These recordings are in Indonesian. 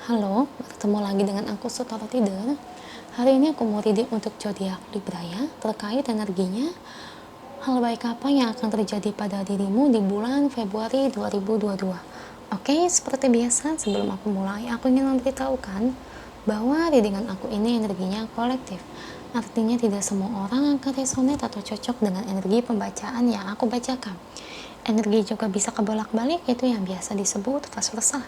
Halo, bertemu lagi dengan aku Sutara Tidur. Hari ini aku mau reading untuk zodiak Libra ya, terkait energinya. Hal baik apa yang akan terjadi pada dirimu di bulan Februari 2022? Oke, seperti biasa sebelum aku mulai, aku ingin memberitahukan bahwa readingan aku ini energinya kolektif. Artinya tidak semua orang akan resonate atau cocok dengan energi pembacaan yang aku bacakan. Energi juga bisa kebolak-balik, itu yang biasa disebut fase resah.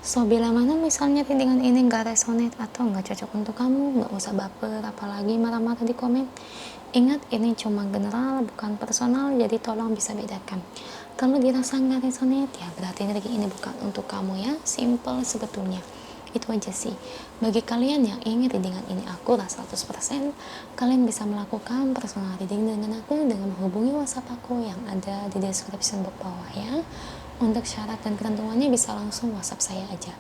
So, bila mana misalnya readingan ini gak resonate atau gak cocok untuk kamu, gak usah baper, apalagi marah-marah di komen. Ingat, ini cuma general, bukan personal, jadi tolong bisa bedakan. Kalau dirasa gak resonate, ya berarti energi ini bukan untuk kamu ya, simple sebetulnya. Itu aja sih. Bagi kalian yang ingin readingan ini akurat 100%, kalian bisa melakukan personal reading dengan aku dengan menghubungi WhatsApp aku yang ada di description box bawah ya. Untuk syarat dan ketentuannya bisa langsung WhatsApp saya aja.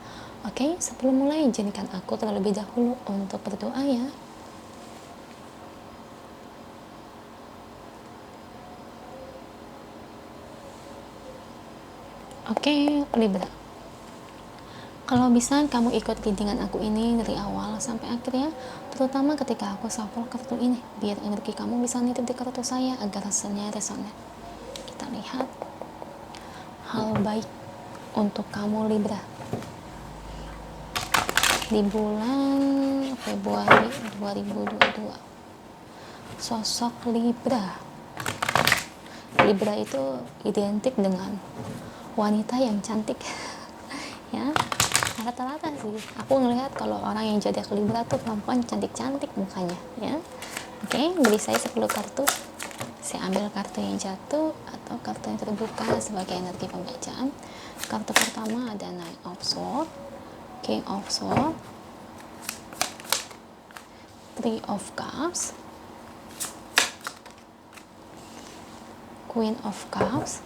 Oke, sebelum mulai izinkan aku terlebih dahulu untuk berdoa ya. Oke, Libra. Kalau bisa kamu ikut readingan aku ini dari awal sampai akhir ya, terutama ketika aku shuffle kartu ini, biar energi kamu bisa nitip di kartu saya agar hasilnya resonate. Kita lihat hal baik untuk kamu Libra di bulan Februari 2022. Sosok Libra itu identik dengan wanita yang cantik ya, rata-rata sih aku ngelihat kalau orang yang zodiak Libra tuh perempuan cantik-cantik mukanya ya. Oke, beri saya 10 kartu. Saya ambil kartu yang jatuh atau kartu yang terbuka sebagai energi pembacaan. Kartu pertama ada Nine of Swords, King of Swords, Three of Cups, Queen of Cups,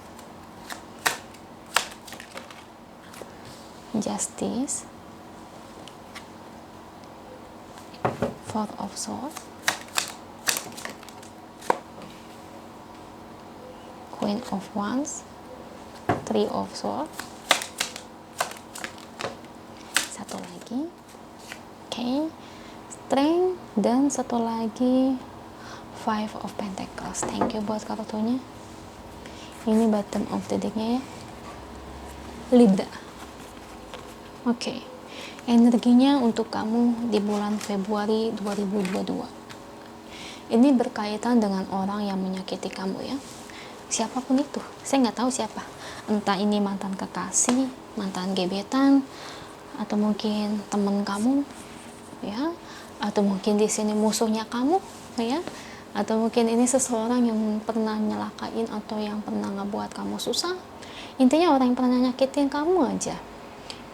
Justice, Four of Swords, Queen of Wands, Three of Swords, satu lagi, oke, Strength, dan satu lagi Five of Pentacles. Thank you buat kartunya. Ini bottom of the decknya ya, Libra. Oke, energinya untuk kamu di bulan Februari 2022. Ini berkaitan dengan orang yang menyakiti kamu ya. Siapapun itu, saya nggak tahu siapa. Entah ini mantan kekasih, mantan gebetan, atau mungkin teman kamu, ya, atau mungkin di sini musuhnya kamu, ya, atau mungkin ini seseorang yang pernah nyelakain atau yang pernah ngebuat kamu susah. Intinya orang yang pernah nyakitin kamu aja.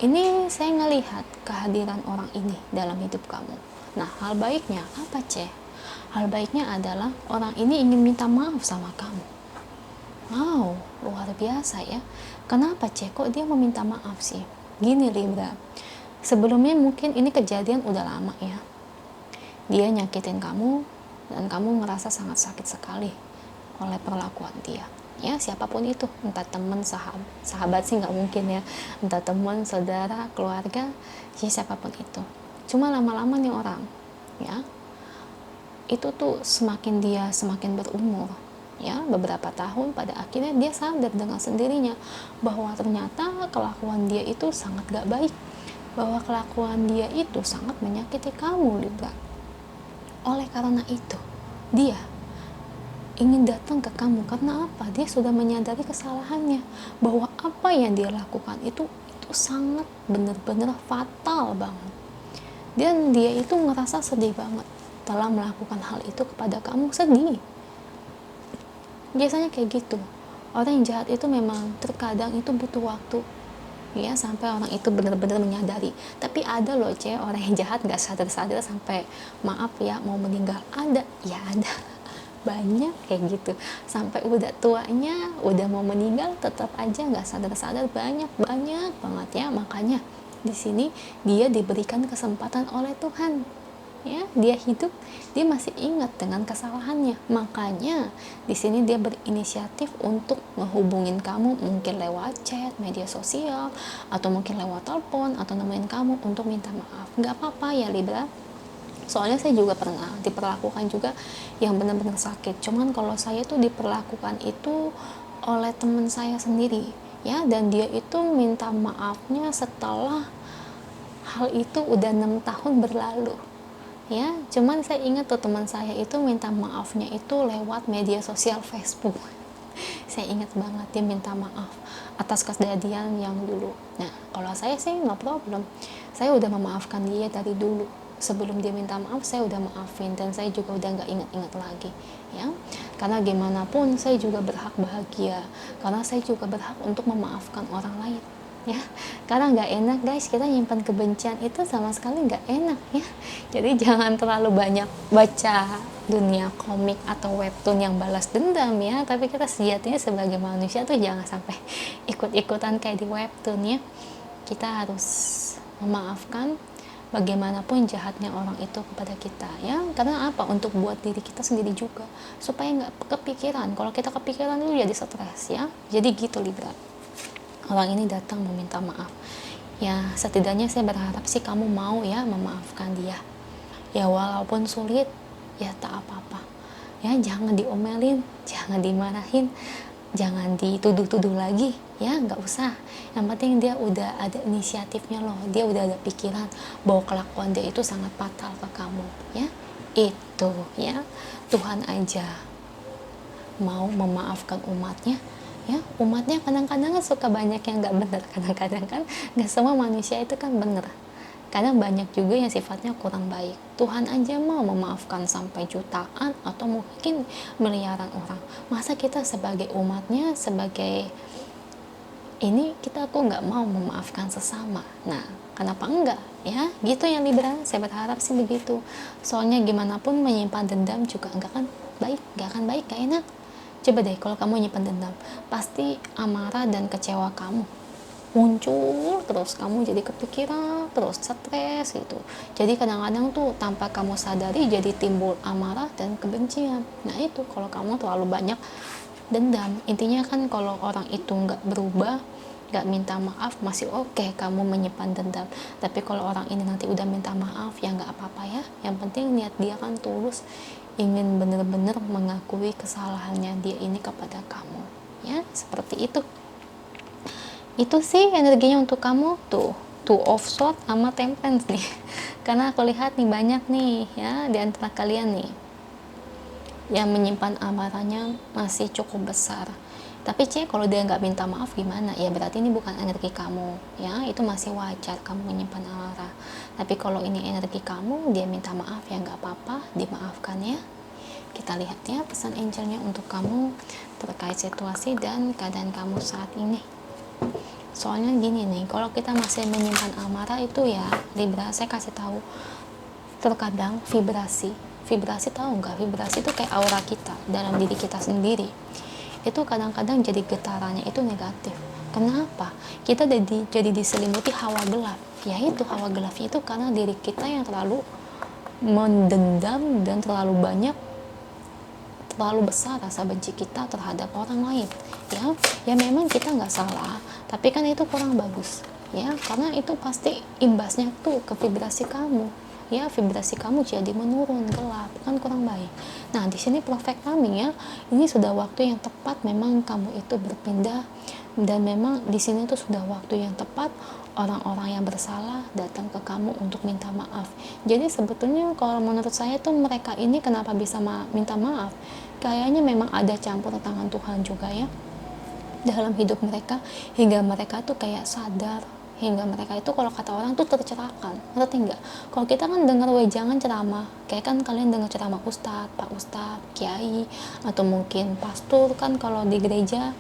Ini saya ngelihat kehadiran orang ini dalam hidup kamu. Nah, hal baiknya apa, Ceh? Hal baiknya adalah orang ini ingin minta maaf sama kamu. Wow, luar biasa ya. Kenapa, Ceh? Kok dia meminta maaf sih? Gini, Libra. Sebelumnya mungkin ini kejadian udah lama ya. Dia nyakitin kamu dan kamu ngerasa sangat sakit sekali oleh perlakuan dia. Ya, siapapun itu, entah teman, sahabat sih nggak mungkin ya, entah teman, saudara, keluarga, ya siapapun itu. Cuma lama-lama nih orang, ya, itu tuh semakin dia semakin berumur, ya, beberapa tahun, pada akhirnya dia sadar dengan sendirinya bahwa ternyata kelakuan dia itu sangat gak baik, bahwa kelakuan dia itu sangat menyakiti kamu, Libra. Oleh karena itu, dia ingin datang ke kamu karena apa? Dia sudah menyadari kesalahannya, bahwa apa yang dia lakukan itu sangat benar-benar fatal banget. Dan dia itu ngerasa sedih banget telah melakukan hal itu kepada kamu, sedih. Biasanya kayak gitu. Orang yang jahat itu memang terkadang itu butuh waktu ya sampai orang itu benar-benar menyadari. Tapi ada loh, orang yang jahat gak sadar-sadar sampai maaf ya mau meninggal. Ada, ya ada. Banyak kayak gitu, sampai udah tuanya udah mau meninggal tetap aja nggak sadar-sadar, banyak banget ya. Makanya di sini dia diberikan kesempatan oleh Tuhan ya, dia hidup, dia masih ingat dengan kesalahannya. Makanya di sini dia berinisiatif untuk menghubungin kamu, mungkin lewat chat, media sosial, atau mungkin lewat telepon, atau nemuin kamu untuk minta maaf. Nggak apa-apa ya Libra, soalnya saya juga pernah diperlakukan juga yang benar-benar sakit. Cuman kalau saya tuh diperlakukan itu oleh teman saya sendiri, ya, dan dia itu minta maafnya setelah hal itu udah 6 tahun berlalu, ya. Cuman saya ingat tuh teman saya itu minta maafnya itu lewat media sosial Facebook. Saya ingat banget dia minta maaf atas kejadian yang dulu. Nah, kalau saya sih no problem, saya udah memaafkan dia dari dulu. Sebelum dia minta maaf, saya udah maafin, dan saya juga udah nggak ingat-ingat lagi, ya. Karena gimana pun saya juga berhak bahagia, karena saya juga berhak untuk memaafkan orang lain, ya. Karena nggak enak guys, kita nyimpan kebencian itu sama sekali nggak enak, ya. Jadi jangan terlalu banyak baca dunia komik atau webtoon yang balas dendam, ya. Tapi kita sejatinya sebagai manusia tuh jangan sampai ikut-ikutan kayak di webtoon, ya. Kita harus memaafkan bagaimanapun jahatnya orang itu kepada kita, ya. Karena apa? Untuk buat diri kita sendiri juga, supaya nggak kepikiran. Kalau kita kepikiran itu jadi stres, ya. Jadi gitu Libra, orang ini datang meminta maaf, ya. Setidaknya saya berharap sih kamu mau, ya, memaafkan dia, ya, walaupun sulit, ya, tak apa-apa, ya. Jangan diomelin, jangan dimarahin, jangan dituduh-tuduh lagi, ya, nggak usah. Yang penting dia udah ada inisiatifnya loh, dia udah ada pikiran bahwa kelakuan dia itu sangat fatal ke kamu, ya. Itu, ya, Tuhan aja mau memaafkan umatnya, ya. Umatnya kadang-kadang kan suka banyak yang nggak benar, kadang-kadang kan nggak semua manusia itu kan benar, kadang banyak juga yang sifatnya kurang baik. Tuhan aja mau memaafkan sampai jutaan atau mungkin miliaran orang. Masa kita sebagai umatnya, sebagai ini, kita kok nggak mau memaafkan sesama? Nah, kenapa enggak, ya? Gitu ya Libra, saya berharap sih begitu. Soalnya gimana pun menyimpan dendam juga nggak kan baik, nggak akan baik, nggak enak. Coba deh kalau kamu nyimpan dendam, pasti amarah dan kecewa kamu muncul terus, kamu jadi kepikiran terus, stres gitu. Jadi kadang-kadang tuh tanpa kamu sadari jadi timbul amarah dan kebencian. Nah itu kalau kamu terlalu banyak dendam. Intinya kan kalau orang itu nggak berubah, nggak minta maaf, masih oke kamu menyimpan dendam. Tapi kalau orang ini nanti udah minta maaf, ya nggak apa-apa, ya. Yang penting niat dia kan tulus, ingin benar-benar mengakui kesalahannya dia ini kepada kamu, ya. Seperti itu. Itu sih energinya untuk kamu tuh, Two of Swords sama Temperance nih. Karena aku lihat nih banyak nih, ya, di antara kalian nih yang menyimpan amarahnya masih cukup besar. Tapi kalau dia nggak minta maaf gimana? Ya berarti ini bukan energi kamu, ya. Itu masih wajar kamu menyimpan amarah. Tapi kalau ini energi kamu, dia minta maaf, ya nggak apa-apa, dimaafkan, ya. Kita lihat ya pesan angelnya untuk kamu terkait situasi dan keadaan kamu saat ini. Soalnya gini nih, kalau kita masih menyimpan amarah itu, ya Libra, saya kasih tahu, terkadang vibrasi tahu nggak? Vibrasi itu kayak aura kita dalam diri kita sendiri. Itu kadang-kadang jadi getarannya itu negatif. Kenapa? Kita jadi diselimuti hawa gelap. Yaitu hawa gelap itu karena diri kita yang terlalu mendendam dan terlalu besar rasa benci kita terhadap orang lain, ya memang kita nggak salah, tapi kan itu kurang bagus, ya, karena itu pasti imbasnya tuh ke vibrasi kamu, ya. Vibrasi kamu jadi menurun, gelap, kan kurang baik. Nah di sini prophet coming, ya, ini sudah waktu yang tepat memang kamu itu berpindah, dan memang di sini tuh sudah waktu yang tepat orang-orang yang bersalah datang ke kamu untuk minta maaf. Jadi sebetulnya kalau menurut saya tuh mereka ini kenapa bisa minta maaf, kayaknya memang ada campur tangan Tuhan juga, ya, dalam hidup mereka, hingga mereka tuh kayak sadar, hingga mereka itu kalau kata orang tuh tercerahkan. Ngerti nggak? Kalau kita kan dengar wejangan ceramah, kayak kan kalian dengar ceramah ustadz, pak ustadz, kiai, atau mungkin pastor kan kalau di gereja,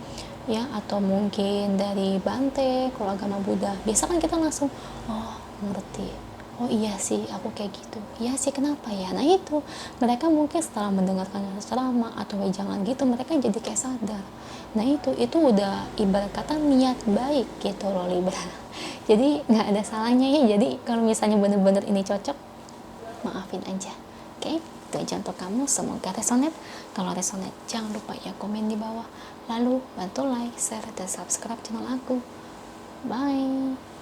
ya, atau mungkin dari Bante kalau agama Buddha, biasa kan kita langsung oh ngerti, oh iya sih aku kayak gitu, iya sih kenapa ya. Nah itu mereka mungkin setelah mendengarkan ceramah atau wejangan gitu, mereka jadi kayak sadar. Nah itu udah ibarat kata niat baik gitu loh Libra. Jadi nggak ada salahnya, ya. Jadi kalau misalnya bener-bener ini cocok, maafin aja. Oke, itu aja untuk kamu. Semoga resonate. Kalau resonate, jangan lupa ya komen di bawah. Lalu bantu like, share, dan subscribe channel aku. Bye.